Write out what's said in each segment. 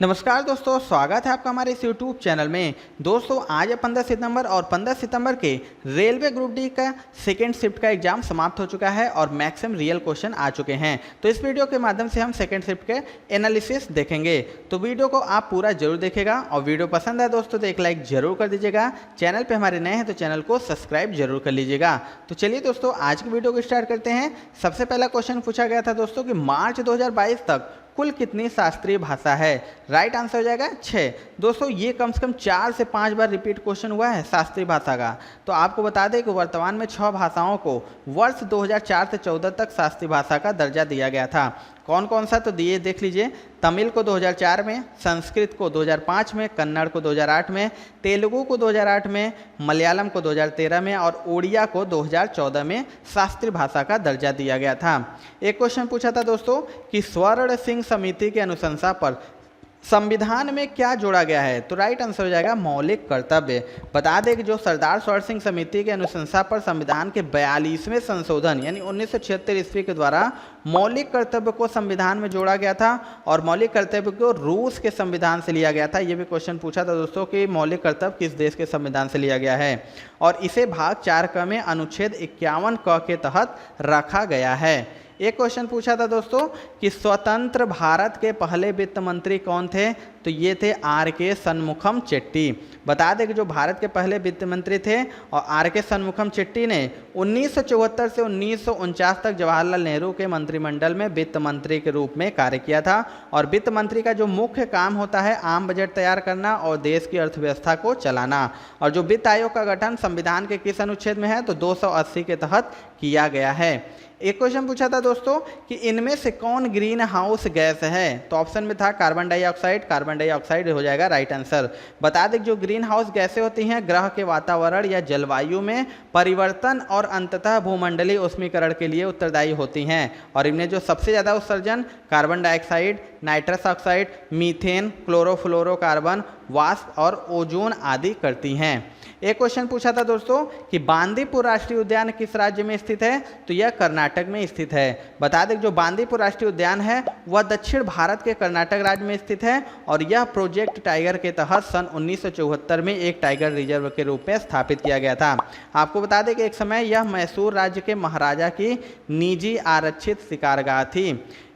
नमस्कार दोस्तों, स्वागत है आपका हमारे इस YouTube चैनल में। दोस्तों आज है 15 सितंबर और 15 सितंबर के रेलवे ग्रुप डी का सेकेंड शिफ्ट का एग्जाम समाप्त हो चुका है और मैक्सिमम रियल क्वेश्चन आ चुके हैं। तो इस वीडियो के माध्यम से हम सेकेंड शिफ्ट के एनालिसिस देखेंगे, तो वीडियो को आप पूरा जरूर देखेगा और वीडियो पसंद है दोस्तों तो एक लाइक जरूर कर दीजिएगा। चैनल पर हमारे नए हैं तो चैनल को सब्सक्राइब जरूर कर लीजिएगा। तो चलिए दोस्तों आज की वीडियो को स्टार्ट करते हैं। सबसे पहला क्वेश्चन पूछा गया था दोस्तों कि मार्च 2022 तक कुल कितनी शास्त्रीय भाषा है। राइट आंसर हो जाएगा 6। दोस्तों ये कम से कम 4 से 5 बार रिपीट क्वेश्चन हुआ है शास्त्रीय भाषा का। तो आपको बता दें कि वर्तमान में 6 भाषाओं को वर्ष 2004 से 14 तक शास्त्रीय भाषा का दर्जा दिया गया था। कौन कौन सा, तो दिए देख लीजिए। तमिल को 2004 में, संस्कृत को 2005 में, कन्नड़ को 2008 में, तेलुगु को 2008 में, मलयालम को 2013 में और ओडिया को 2014 में शास्त्रीय भाषा का दर्जा दिया गया था। एक क्वेश्चन पूछा था दोस्तों कि स्वर्ण सिंह समिति के अनुशंसा पर संविधान में क्या जोड़ा गया है। तो राइट आंसर हो जाएगा मौलिक कर्तव्य। बता दें कि जो सरदार स्वर्ण सिंह समिति के अनुशंसा पर संविधान के 42वें संशोधन यानी 1976 ईस्वी के द्वारा मौलिक कर्तव्य को संविधान में जोड़ा गया था और मौलिक कर्तव्य को रूस के संविधान से लिया गया था। ये भी क्वेश्चन पूछा था दोस्तों कि मौलिक कर्तव्य किस देश के संविधान से लिया गया है और इसे भाग 4 क में अनुच्छेद 51 क के तहत रखा गया है। एक क्वेश्चन पूछा था दोस्तों कि स्वतंत्र भारत के पहले वित्त मंत्री कौन थे। तो ये थे R.K. शनमुखम चेट्टी। बता दें कि जो भारत के पहले वित्त मंत्री थे और R.K. शनमुखम चेट्टी ने 1974 से 1949 तक जवाहरलाल नेहरू के मंत्रिमंडल में वित्त मंत्री के रूप में कार्य किया था। और वित्त मंत्री का जो मुख्य काम होता है आम बजट तैयार करना और देश की अर्थव्यवस्था को चलाना। और जो वित्त आयोग का गठन संविधान के किस अनुच्छेद में है, तो 280 के तहत किया गया है। एक क्वेश्चन पूछा था दोस्तों कि इनमें से कौन ग्रीन हाउस गैस है। तो ऑप्शन में था कार्बन डाइऑक्साइड। कार्बन डाइऑक्साइड हो जाएगा राइट आंसर। बता दें जो ग्रीन हाउस गैसें होती हैं ग्रह के वातावरण या जलवायु में परिवर्तन और अंततः भूमंडलीय उष्मीकरण के लिए उत्तरदायी होती हैं और इनमें जो सबसे ज़्यादा उत्सर्जन carbon dioxide, nitrous oxide, methane, chlorofluorocarbon, वाष्प और ओजोन आदि करती हैं। एक क्वेश्चन पूछा था दोस्तों कि बांदीपुर राष्ट्रीय उद्यान किस राज्य में स्थित है। तो यह कर्नाटक में स्थित है। बता दें जो बांदीपुर राष्ट्रीय उद्यान है वह दक्षिण भारत के कर्नाटक राज्य में स्थित है और यह प्रोजेक्ट टाइगर के तहत सन 1974 में एक टाइगर रिजर्व के रूप में स्थापित किया गया था। आपको बता दें कि एक समय यह मैसूर राज्य के महाराजा की निजी आरक्षित शिकारगाह थी।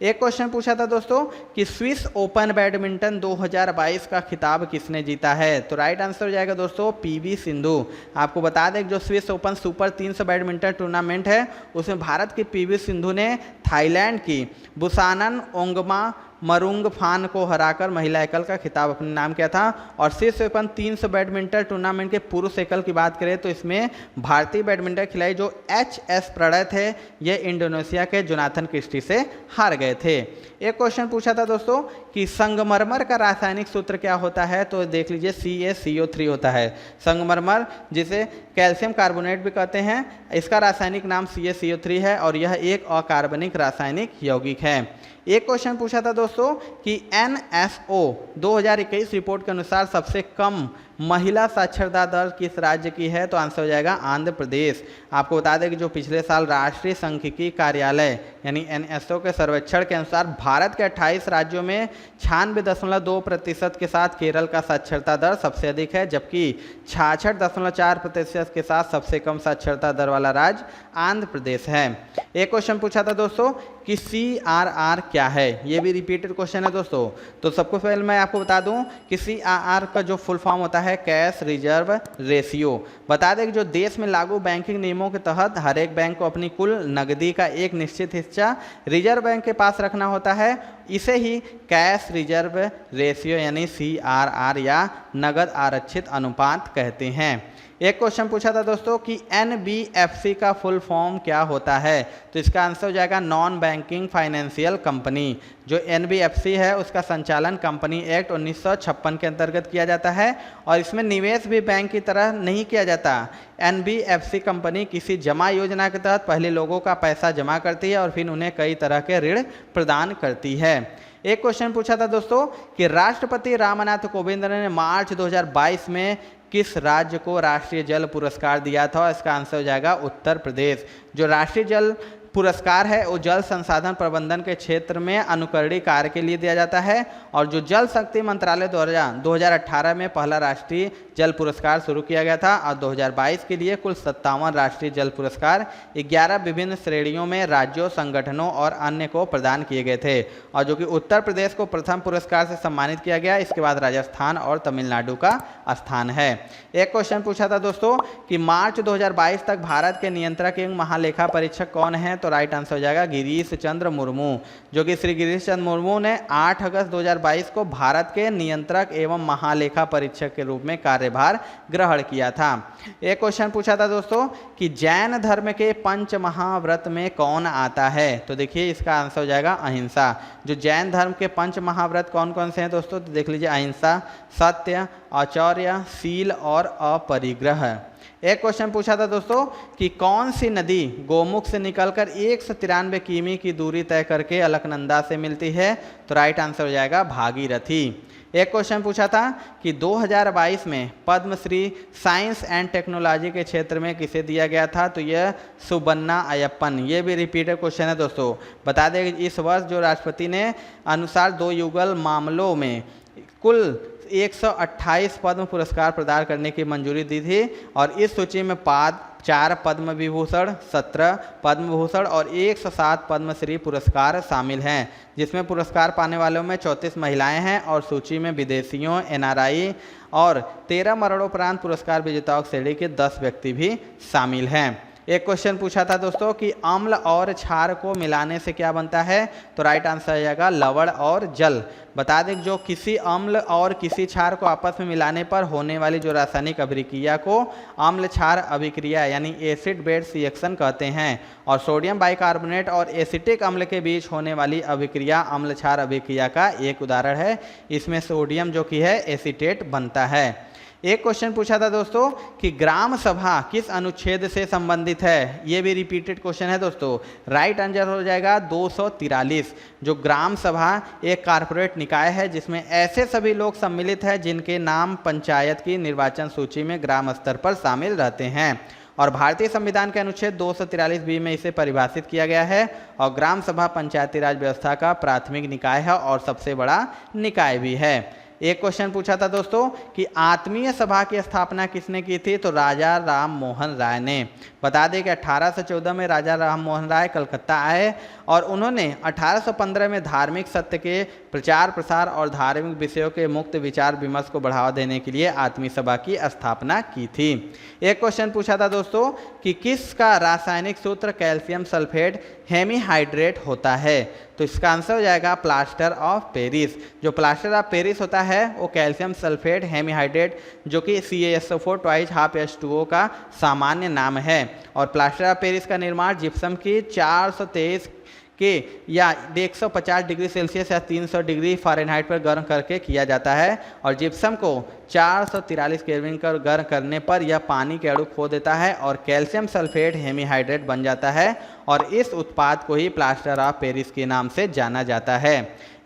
एक क्वेश्चन पूछा था दोस्तों कि स्विस ओपन बैडमिंटन 2022 का खिताब किसने जीता है। तो राइट आंसर हो जाएगा दोस्तों पीवी सिंधु। आपको बता दें जो Swiss open super 300 badminton tournament है उसमें भारत की पीवी सिंधु ने थाईलैंड की बुसानन ओंगमा मरुंगफान को हराकर महिला एकल का खिताब अपने नाम किया था। और स्विस ओपन 300 बैडमिंटन टूर्नामेंट के पुरुष एकल की बात करें तो इसमें भारतीय बैडमिंटन खिलाड़ी जो एच.एस. प्रणय थे ये इंडोनेशिया के जोनाथन क्रिस्टी से हार गए थे। एक क्वेश्चन पूछा था दोस्तों कि संगमरमर का रासायनिक सूत्र क्या होता है। तो देख लीजिए CaCO3 होता है। संगमरमर जिसे कैल्शियम कार्बोनेट भी कहते हैं इसका रासायनिक नाम CaCO3 है और यह एक अकार्बनिक रासायनिक यौगिक है। एक क्वेश्चन पूछा था दोस्तों कि NSO 2021 रिपोर्ट के अनुसार सबसे कम महिला साक्षरता दर किस राज्य की है। तो आंसर हो जाएगा आंध्र प्रदेश। आपको बता दें कि जो पिछले साल राष्ट्रीय सांख्यिकी कार्यालय यानी NSO के सर्वेक्षण के अनुसार भारत के 28 राज्यों में 96.2% के साथ केरल का साक्षरता दर सबसे अधिक है जबकि 66.4% के साथ सबसे कम साक्षरता दर वाला राज्य आंध्र प्रदेश है। एक क्वेश्चन पूछा था दोस्तों कि CRR क्या है। ये भी रिपीटेड क्वेश्चन है दोस्तों। तो सबको पहले मैं आपको बता दूं कि CRR का जो फुल फॉर्म होता है कैश रिजर्व रेशियो। बता दें कि जो देश में लागू बैंकिंग नियमों के तहत हर एक बैंक को अपनी कुल नकदी का एक निश्चित हिस्सा रिजर्व बैंक के पास रखना होता है। इसे ही कैश रिजर्व रेशियो यानी CRR या नगद आरक्षित अनुपात कहते हैं। एक क्वेश्चन पूछा था दोस्तों कि NBFC का फुल फॉर्म क्या होता है। तो इसका आंसर हो जाएगा नॉन बैंकिंग फाइनेंशियल कंपनी। जो NBFC है उसका संचालन कंपनी एक्ट 1956 के अंतर्गत किया जाता है और इसमें निवेश भी बैंक की तरह नहीं किया जाता। NBFC कंपनी किसी जमा योजना के तहत पहले लोगों का पैसा जमा करती है और फिर उन्हें कई तरह के ऋण प्रदान करती है। एक क्वेश्चन पूछा था दोस्तों कि राष्ट्रपति रामनाथ कोविंद ने मार्च 2022 में किस राज्य को राष्ट्रीय जल पुरस्कार दिया था। इसका आंसर हो जाएगा उत्तर प्रदेश। जो राष्ट्रीय जल पुरस्कार है वो जल संसाधन प्रबंधन के क्षेत्र में अनुकरणीय कार्य के लिए दिया जाता है। और जो जल शक्ति मंत्रालय द्वारा 2018 में पहला राष्ट्रीय जल पुरस्कार शुरू किया गया था और 2022 के लिए कुल 57 राष्ट्रीय जल पुरस्कार 11 विभिन्न श्रेणियों में राज्यों, संगठनों और अन्य को प्रदान किए गए थे। और जो कि उत्तर प्रदेश को प्रथम पुरस्कार से सम्मानित किया गया, इसके बाद राजस्थान और तमिलनाडु का स्थान है। एक क्वेश्चन पूछा था दोस्तों कि मार्च 2022 तक भारत के नियंत्रक एवं महालेखा परीक्षक कौन है, तो राइट आंसर हो जाएगा गिरीश चंद्र मुर्मू। जो कि श्री गिरीश चंद्र मुर्मू ने 8 अगस्त 2022 को भारत के नियंत्रक एवं महालेखा परीक्षक के रूप में कार्यभार ग्रहण किया था। एक क्वेश्चन पूछा था दोस्तों कि जैन धर्म के पंच महाव्रत में कौन आता है, तो देखिए इसका आंसर हो जाएगा अहिंसा। जो जैन धर्म के पंच महाव्रत कौन कौन से हैं दोस्तों, तो देख लीजिए अहिंसा, सत्य, आचौर्य, शील और अपरिग्रह। एक क्वेश्चन पूछा था दोस्तों कि कौन सी नदी गोमुख से निकलकर 193 किमी की दूरी तय करके अलकनंदा से मिलती है, तो राइट आंसर हो जाएगा भागीरथी। एक क्वेश्चन पूछा था कि 2022 में पद्मश्री साइंस एंड टेक्नोलॉजी के क्षेत्र में किसे दिया गया था, तो यह सुबन्ना अयप्पन। ये भी रिपीटेड क्वेश्चन है दोस्तों। बता दें इस वर्ष जो राष्ट्रपति ने अनुसार 2 युगल मामलों में कुल 128 पद्म पुरस्कार प्रदान करने की मंजूरी दी थी। और इस सूची में 4 पद्म विभूषण, 17 पद्म भूषण और 107 पद्मश्री पुरस्कार शामिल हैं, जिसमें पुरस्कार पाने वालों में 34 महिलाएं हैं और सूची में विदेशियों, NRI और 13 मरणोपरांत पुरस्कार विजेताओं श्रेणी के 10 व्यक्ति भी शामिल हैं। एक क्वेश्चन पूछा था दोस्तों कि अम्ल और क्षार को मिलाने से क्या बनता है, तो राइट आंसर आ जाएगा लवण और जल। बता दें जो किसी अम्ल और किसी क्षार को आपस में मिलाने पर होने वाली जो रासायनिक अभिक्रिया को अम्ल क्षार अभिक्रिया यानी एसिड बेस रिएक्शन कहते हैं। और सोडियम बाइकार्बोनेट और एसिटिक अम्ल के बीच होने वाली अभिक्रिया अम्ल क्षार अभिक्रिया का एक उदाहरण है। इसमें सोडियम जो कि है एसीटेट बनता है। एक क्वेश्चन पूछा था दोस्तों कि ग्राम सभा किस अनुच्छेद से संबंधित है, ये भी रिपीटेड क्वेश्चन है दोस्तों। राइट आंसर हो जाएगा 243। जो ग्राम सभा एक कारपोरेट निकाय है जिसमें ऐसे सभी लोग सम्मिलित हैं जिनके नाम पंचायत की निर्वाचन सूची में ग्राम स्तर पर शामिल रहते हैं। और भारतीय संविधान के अनुच्छेद 243B में इसे परिभाषित किया गया है। और ग्राम सभा पंचायती राज व्यवस्था का प्राथमिक निकाय है और सबसे बड़ा निकाय भी है। एक क्वेश्चन पूछा था दोस्तों कि आत्मीय सभा की स्थापना किसने की थी, तो राजा राम मोहन राय ने। बता दें कि 1814 में राजा राम मोहन राय कलकत्ता आए और उन्होंने 1815 में धार्मिक सत्य के प्रचार प्रसार और धार्मिक विषयों के मुक्त विचार विमर्श को बढ़ावा देने के लिए आत्मीय सभा की स्थापना की थी। एक क्वेश्चन पूछा था दोस्तों कि किसका रासायनिक सूत्र कैल्शियम सल्फेट हेमीहाइड्रेट होता है, तो इसका आंसर हो जाएगा प्लास्टर ऑफ पेरिस। जो प्लास्टर ऑफ पेरिस होता है वो कैल्शियम सल्फेट हेमीहाइड्रेट जो कि CaSO4 2 हाफ H2O का सामान्य नाम है। और प्लास्टर ऑफ पेरिस का निर्माण जिप्सम की 423 के या 150 डिग्री सेल्सियस या 300 डिग्री फ़ारेनहाइट पर गर्म करके किया जाता है। और जिप्सम को 443 केल्विन पर गर्म करने पर यह पानी के अणु खो देता है और कैल्शियम सल्फेट हेमीहाइड्रेट बन जाता है। और इस उत्पाद को ही प्लास्टर ऑफ पेरिस के नाम से जाना जाता है।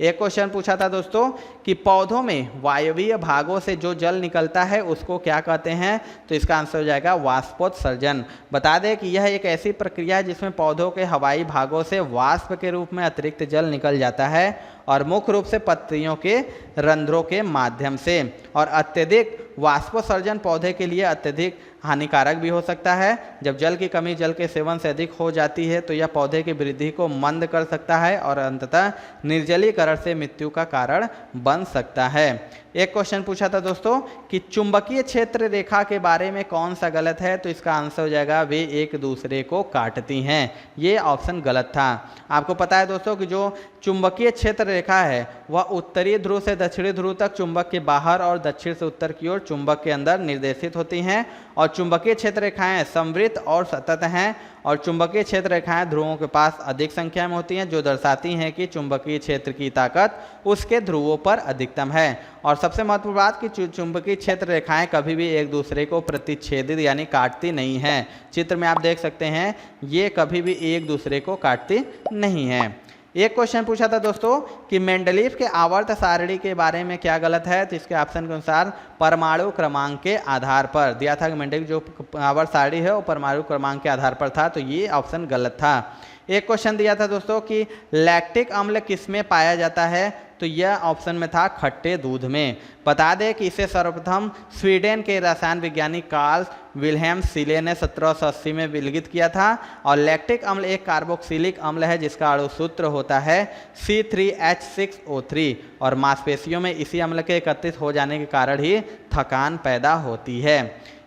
एक क्वेश्चन पूछा था दोस्तों कि पौधों में वायवीय भागों से जो जल निकलता है उसको क्या कहते हैं, तो इसका आंसर हो जाएगा वाष्पोत्सर्जन। बता दें कि यह एक ऐसी प्रक्रिया है जिसमें पौधों के हवाई भागों से वाष्प के रूप में अतिरिक्त जल निकल जाता है और मुख्य रूप से पत्तियों के रंध्रों के माध्यम से। और अत्यधिक वाष्पोत्सर्जन पौधे के लिए अत्यधिक हानिकारक भी हो सकता है। जब जल की कमी जल के सेवन से अधिक हो जाती है तो यह पौधे की वृद्धि को मंद कर सकता है और अंततः निर्जलीकरण से मृत्यु का कारण बन सकता है। एक क्वेश्चन पूछा था दोस्तों कि चुंबकीय क्षेत्र रेखा के बारे में कौन सा गलत है, तो इसका आंसर हो जाएगा वे एक दूसरे को काटती हैं। ये ऑप्शन गलत था। आपको पता है दोस्तों कि जो चुंबकीय क्षेत्र रेखा है वह उत्तरी ध्रुव से दक्षिणी ध्रुव तक चुंबक के बाहर और दक्षिण से उत्तर की ओर चुंबक के अंदर निर्देशित होती हैं। और चुंबकीय क्षेत्र रेखाएं समवृत्त और सतत हैं। और चुंबकीय क्षेत्र रेखाएं ध्रुवों के पास अधिक संख्या में होती हैं जो दर्शाती हैं कि चुंबकीय क्षेत्र की ताकत उसके ध्रुवों पर अधिकतम है। और सबसे महत्वपूर्ण बात कि चुंबकीय क्षेत्र रेखाएं कभी भी एक दूसरे को प्रतिच्छेदित यानी काटती नहीं हैं। चित्र में आप देख सकते हैं ये कभी भी एक दूसरे को काटती नहीं हैं। एक क्वेश्चन पूछा था दोस्तों कि मेंडलीफ के आवर्त सारणी के बारे में क्या गलत है, तो इसके ऑप्शन के अनुसार परमाणु क्रमांक के आधार पर दिया था कि मेंडलीफ जो आवर्त सारणी है वो परमाणु क्रमांक के आधार पर था, तो ये ऑप्शन गलत था। एक क्वेश्चन दिया था दोस्तों कि लैक्टिक अम्ल किसमें पाया जाता है, तो यह ऑप्शन में था खट्टे दूध में। बता दें कि इसे सर्वप्रथम स्वीडन के रसायन वैज्ञानिक कार्ल विल्हेम सीले ने 1780 में विलगित किया था। और लैक्टिक अम्ल एक कार्बोक्सिलिक अम्ल है जिसका अणु सूत्र होता है C3H6O3 और मांसपेशियों में इसी अम्ल के एकत्रित हो जाने के कारण ही थकान पैदा होती है।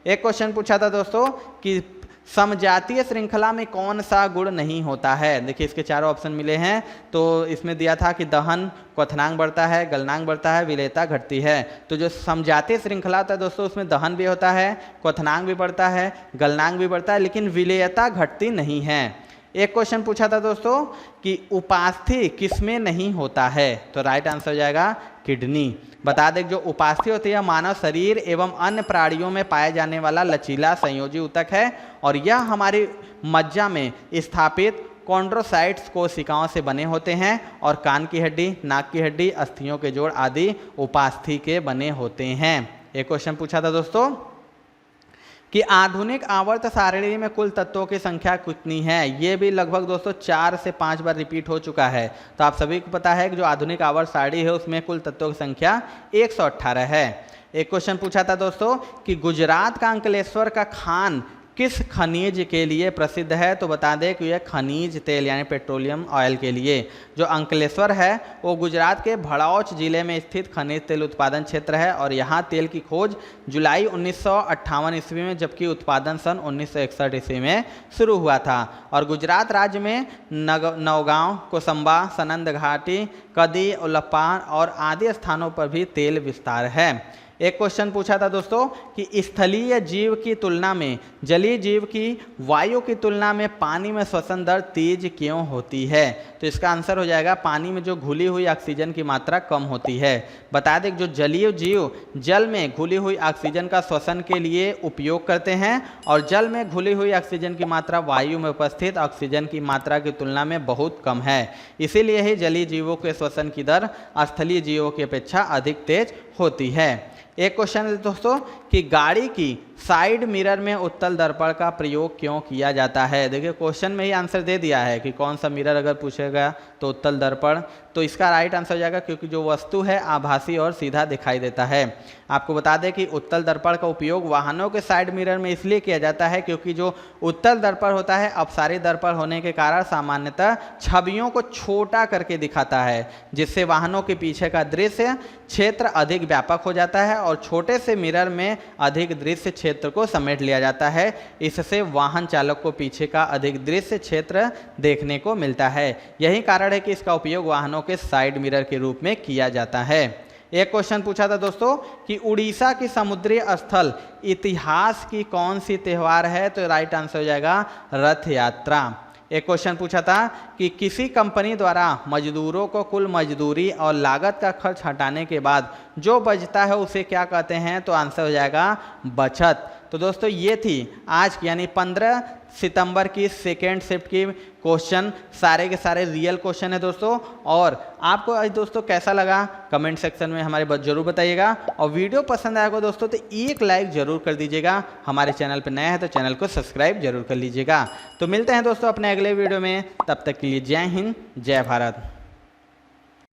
एक क्वेश्चन पूछा था दोस्तों कि समजातीय श्रृंखला में कौन सा गुण नहीं होता है। देखिए इसके चारों ऑप्शन मिले हैं, तो इसमें दिया था कि दहन क्वथनांक बढ़ता है, गलनांक बढ़ता है, विलेयता घटती है। तो जो समजातीय श्रृंखला होता है दोस्तों उसमें दहन भी होता है, क्वथनांक भी बढ़ता है, गलनांक भी बढ़ता है, लेकिन विलेयता घटती नहीं है। एक क्वेश्चन पूछा था दोस्तों कि उपास्थि किसमें नहीं होता है, तो राइट आंसर हो जाएगा किडनी। बता दें जो उपास्थि होती है मानव शरीर एवं अन्य प्राणियों में पाया जाने वाला लचीला संयोजी ऊतक है और यह हमारी मज्जा में स्थापित कॉन्ड्रोसाइट्स कोशिकाओं से बने होते हैं और कान की हड्डी, नाक की हड्डी, अस्थियों के जोड़ आदि उपास्थि के बने होते हैं। एक क्वेश्चन पूछा था दोस्तों कि आधुनिक आवर्त सारणी में कुल तत्वों की संख्या कितनी है। ये भी लगभग दोस्तों 4 से 5 बार रिपीट हो चुका है। तो आप सभी को पता है कि जो आधुनिक आवर्त सारणी है उसमें कुल तत्वों की संख्या 118 है। एक क्वेश्चन पूछा था दोस्तों कि गुजरात का अंकलेश्वर का खान किस खनिज के लिए प्रसिद्ध है, तो बता दें कि यह खनिज तेल यानी पेट्रोलियम ऑयल के लिए। जो अंकलेश्वर है वो गुजरात के भड़ौच जिले में स्थित खनिज तेल उत्पादन क्षेत्र है और यहाँ तेल की खोज जुलाई 1958 ईस्वी में जबकि उत्पादन सन 1961 ईस्वी में शुरू हुआ था। और गुजरात राज्य में नौगांव, कोसंबा, सनंद घाटी, कदी, उल्लपान और आदि स्थानों पर भी तेल विस्तार है। एक क्वेश्चन पूछा था दोस्तों कि स्थलीय जीव की तुलना में जलीय जीव की वायु की तुलना में पानी में श्वसन दर तेज क्यों होती है, तो इसका आंसर हो जाएगा पानी में जो घुली हुई ऑक्सीजन की मात्रा कम होती है। बता दें जो जलीय जीव जल में घुली हुई ऑक्सीजन का श्वसन के लिए उपयोग करते हैं और जल में घुली हुई ऑक्सीजन की मात्रा वायु में उपस्थित ऑक्सीजन की मात्रा की तुलना में बहुत कम है। इसीलिए ही जलीय जीवों के श्वसन की दर स्थलीय जीवों की अपेक्षा अधिक तेज होती है। एक क्वेश्चन है दोस्तों कि गाड़ी की साइड मिरर में उत्तल दर्पण का प्रयोग क्यों किया जाता है। देखिए क्वेश्चन में ही आंसर दे दिया है कि कौन सा मिरर अगर पूछेगा तो उत्तल दर्पण, तो इसका राइट आंसर हो जाएगा क्योंकि जो वस्तु है आभासी और सीधा दिखाई देता है। आपको बता दें कि उत्तल दर्पण का उपयोग वाहनों के साइड मिरर में इसलिए किया जाता है क्योंकि जो उत्तल दर्पण होता है अपसारी दर्पण होने के कारण सामान्यतः छवियों को छोटा करके दिखाता है, जिससे वाहनों के पीछे का दृश्य क्षेत्र अधिक व्यापक हो जाता है और छोटे से मिरर में अधिक दृश्य क्षेत्र को समेट लिया जाता है। इससे वाहन चालक को पीछे का अधिक दृश्य क्षेत्र देखने को मिलता है। यही कारण है कि इसका उपयोग वाहनों के साइड मिरर के रूप में किया जाता है। एक क्वेश्चन पूछा था दोस्तों कि उड़ीसा की समुद्री स्थल इतिहास की कौन सी त्योहार है, तो राइट आंसर हो जाएगा रथ यात्रा। एक क्वेश्चन पूछा था कि किसी कंपनी द्वारा मजदूरों को कुल मजदूरी और लागत का खर्च हटाने के बाद जो बचता है उसे क्या कहते हैं, तो आंसर हो जाएगा बचत। तो दोस्तों ये थी आज की यानी 15 सितंबर की सेकेंड शिफ्ट की क्वेश्चन, सारे के सारे रियल क्वेश्चन है दोस्तों। और आपको आज दोस्तों कैसा लगा कमेंट सेक्शन में हमारे जरूर बताइएगा और वीडियो पसंद आएगा दोस्तों तो एक लाइक जरूर कर दीजिएगा। हमारे चैनल पर नया है तो चैनल को सब्सक्राइब जरूर कर लीजिएगा। तो मिलते हैं दोस्तों अपने अगले वीडियो में, तब तक के लिए जय हिंद जय भारत।